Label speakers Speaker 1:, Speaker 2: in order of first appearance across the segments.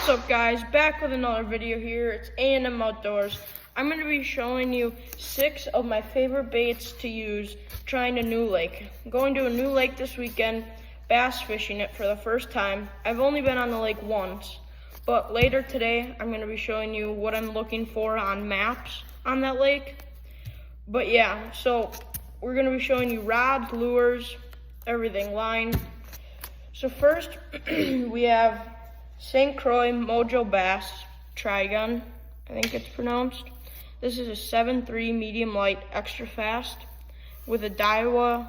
Speaker 1: What's up, guys? Back with another video here. It's A&M Outdoors. I'm going to be showing you 6 of my favorite baits to use trying a new lake. I'm going to a new lake this weekend, bass fishing it for the first time. I've only been on the lake once, but later today I'm going to be showing you what I'm looking for on maps on that lake. But yeah, so we're going to be showing you rods, lures, everything, line. So first, we have St. Croix Mojo Bass Trigun, I think it's pronounced. This is a 7.3 medium light extra fast with a Daiwa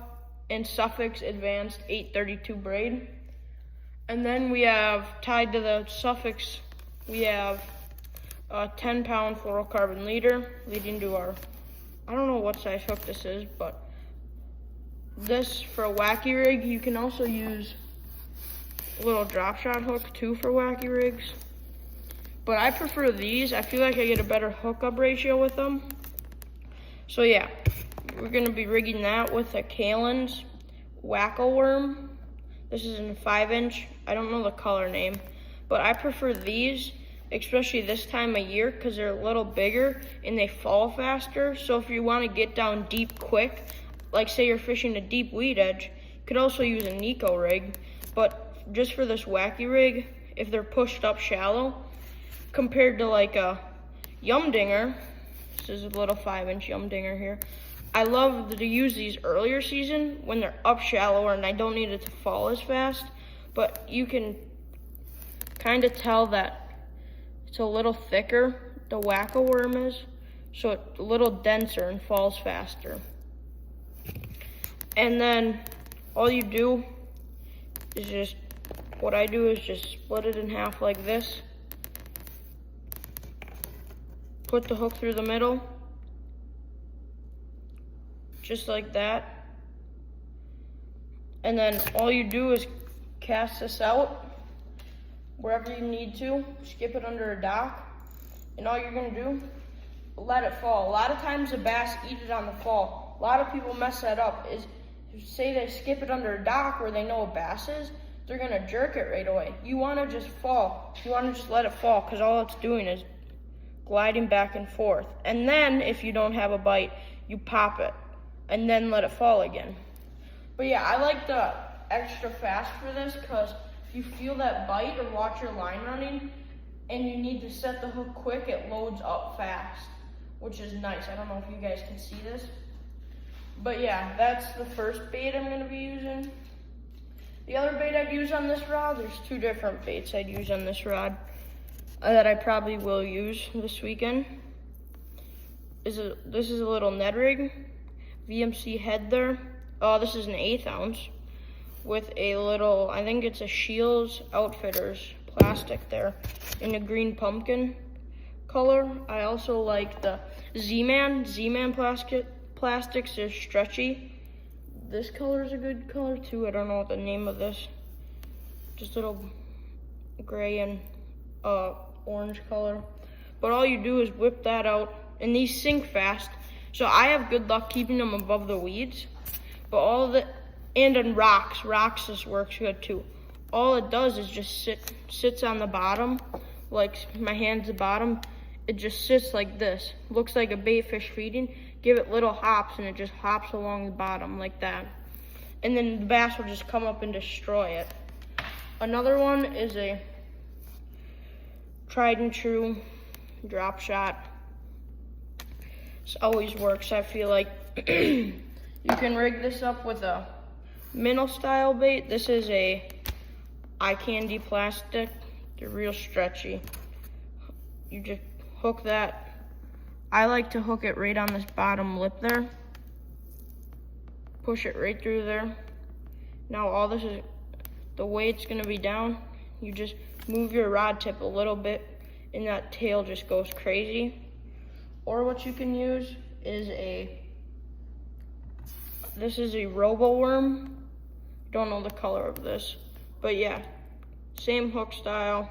Speaker 1: and Sufix Advanced 832 braid. And then we have, tied to the Sufix, we have a 10-pound fluorocarbon leader leading to our, I don't know what size hook this is, but this for a wacky rig. You can also use a little drop shot hook too for wacky rigs, but I prefer these. I feel like I get a better hookup ratio with them. So yeah, we're gonna be rigging that with a Kalen's Wacko Worm. This is in 5-inch. I don't know the color name, but I prefer these, especially this time of year, because they're a little bigger and they fall faster. So if you want to get down deep quick, like say you're fishing a deep weed edge, you could also use a Nico rig. But just for this wacky rig, if they're pushed up shallow, compared to like a Yum Dinger, this is a little 5-inch Yum Dinger here. I love to use these earlier season when they're up shallower and I don't need it to fall as fast. But you can kind of tell that it's a little thicker, the Wacko Worm is, so it's a little denser and falls faster. And then all you do is just, what I do is just split it in half like this. Put the hook through the middle, just like that. And then all you do is cast this out wherever you need to, skip it under a dock, and all you're gonna do, let it fall. A lot of times the bass eat it on the fall. A lot of people mess that up, is say they skip it under a dock where they know a bass is, they're gonna jerk it right away. You wanna just fall. You wanna just let it fall, because all it's doing is gliding back and forth. And then if you don't have a bite, you pop it and then let it fall again. But yeah, I like the extra fast for this, because if you feel that bite or watch your line running and you need to set the hook quick, it loads up fast, which is nice. I don't know if you guys can see this. But yeah, that's the first bait I'm gonna be using. The other bait I'd use on this rod, there's 2 different baits I'd use on this rod that I probably will use this weekend. This is a little Ned rig, VMC head there. Oh, this is an 1/8 ounce with a little, I think it's a Shields Outfitters plastic there in a green pumpkin color. I also like the Z-Man plastics. They're stretchy. This color is a good color too. I don't know what the name of this. Just little gray and orange color. But all you do is whip that out, and these sink fast. So I have good luck keeping them above the weeds. But and on rocks this works good too. All it does is just sits on the bottom, like my hand's the bottom. It just sits like this. Looks like a bait fish feeding. Give it little hops and it just hops along the bottom like that. And then the bass will just come up and destroy it. Another one is a tried and true drop shot. This always works. I feel like you can rig this up with a minnow style bait. This is a eye candy plastic. They're real stretchy. You just hook that. I like to hook it right on this bottom lip there. Push it right through there. Now all this is, the way it's gonna be down, you just move your rod tip a little bit and that tail just goes crazy. Or what you can use is this is a Robo Worm. Don't know the color of this, but yeah, same hook style.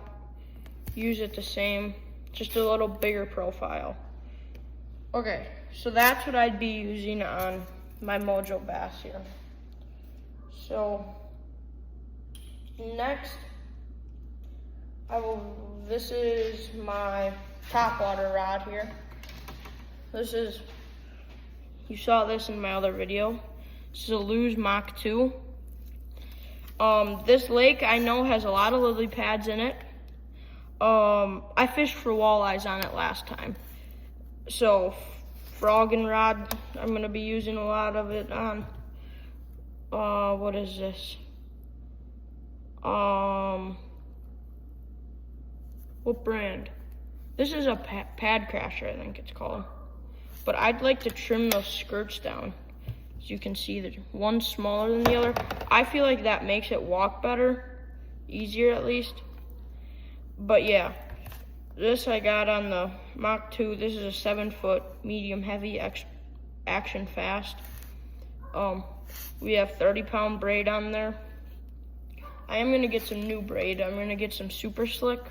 Speaker 1: Use it the same, just a little bigger profile. Okay, so that's what I'd be using on my Mojo Bass here. So next, I will this is my top water rod here. You saw this in my other video. This is a Lew's Mach 2. This lake I know has a lot of lily pads in it. I fished for walleyes on it last time. So frog and rod, I'm gonna be using a lot of it on, what is this? What brand? This is a Pad Crasher, I think it's called. But I'd like to trim those skirts down. As you can see, that one's smaller than the other. I feel like that makes it walk better, easier at least. But yeah, this I got on the Mach 2. This is a 7-foot medium heavy action fast. We have 30-pound braid on there. I am gonna get some new braid. I'm gonna get some super slick.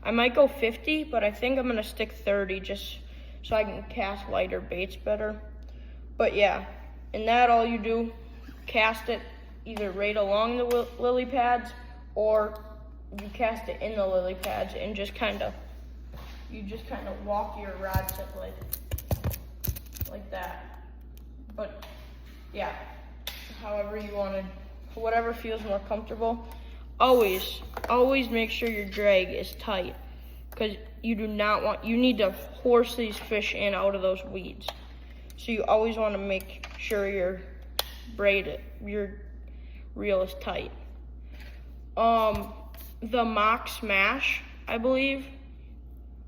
Speaker 1: I might go 50, but I think I'm gonna stick 30 just so I can cast lighter baits better. But yeah, in that all you do, cast it either right along the lily pads, or you cast it in the lily pads and just kind of walk your rod tip like that. But yeah, however you want to, whatever feels more comfortable. Always make sure your drag is tight, because you need to force these fish in out of those weeds. So you always want to make sure your reel is tight. The Mach Smash, I believe.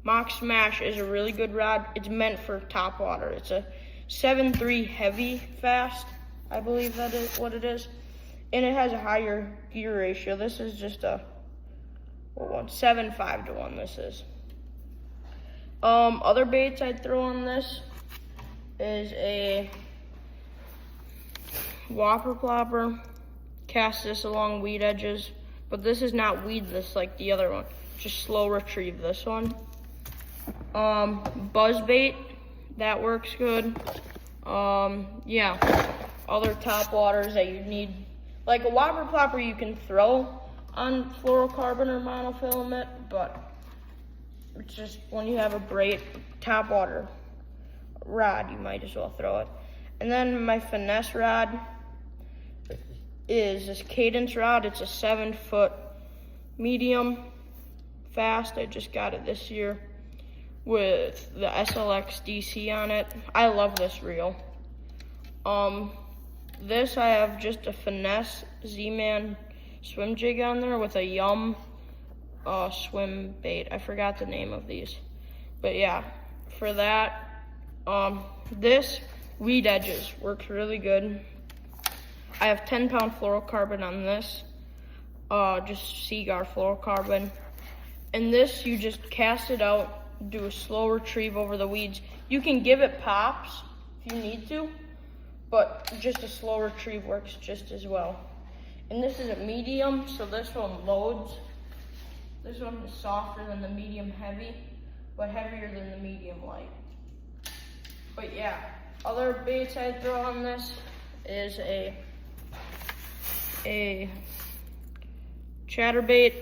Speaker 1: Mach Smash is a really good rod. It's meant for top water. It's a 7.3 heavy fast, I believe that is what it is. And it has a higher gear ratio. This is just a 7.5 to 1 this is. Other baits I'd throw on this is a Whopper Plopper. Cast this along weed edges, but this is not weedless like the other one. Just slow retrieve this one. Buzz bait, that works good. Yeah, other top waters that you need, like a Whopper Plopper you can throw on fluorocarbon or monofilament, but it's just when you have a braid top water rod, you might as well throw it. And then my finesse rod is this Cadence rod. It's a 7-foot medium fast. I just got it this year with the SLX DC on it. I love this reel. This I have just a finesse Z-Man swim jig on there with a Yum swim bait. I forgot the name of these, but yeah, for that, this weed edges works really good. I have 10-pound fluorocarbon on this, just Seaguar fluorocarbon. And this, you just cast it out, do a slow retrieve over the weeds. You can give it pops if you need to, but just a slow retrieve works just as well. And this is a medium, so this one loads. This one is softer than the medium heavy, but heavier than the medium light. But yeah, other baits I'd throw on this is a chatterbait.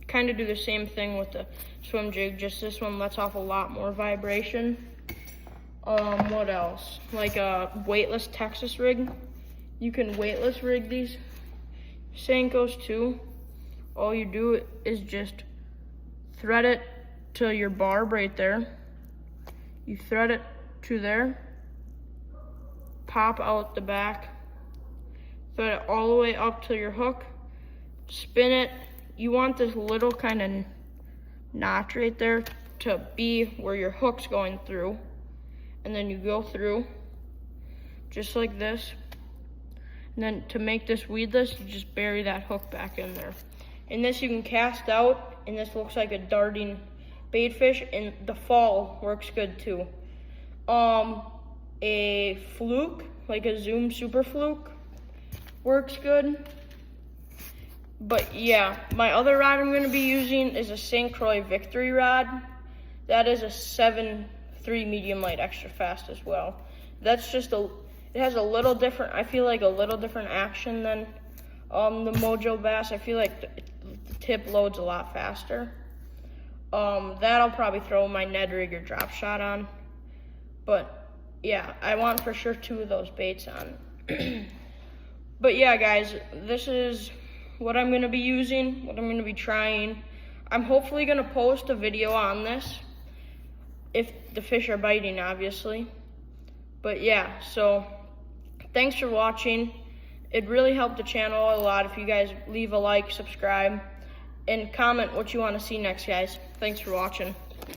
Speaker 1: Kind of do the same thing with the swim jig, just this one lets off a lot more vibration. What else? Like a weightless Texas rig. You can weightless rig these Senkos too. All you do is just thread it to your barb right there. You thread it to there, pop out the back, thread it all the way up to your hook, spin it. You want this little kind of notch right there to be where your hook's going through. And then you go through just like this. And then to make this weedless, you just bury that hook back in there. And this you can cast out, and this looks like a darting bait fish, and the fall works good too. A fluke, like a Zoom Super Fluke, works good. But yeah, my other rod I'm gonna be using is a St. Croix Victory rod. That is a 7.3 medium light extra fast as well. That's just it has a little different, I feel like a little different action than the Mojo Bass. I feel like the tip loads a lot faster. That I'll probably throw my Ned Rigger drop shot on. But yeah, I want for sure 2 of those baits on. But yeah, guys, this is what I'm going to be using, what I'm going to be trying. I'm hopefully going to post a video on this, if the fish are biting, obviously. But yeah, so thanks for watching. It'd really help the channel a lot if you guys leave a like, subscribe, and comment what you want to see next, guys. Thanks for watching.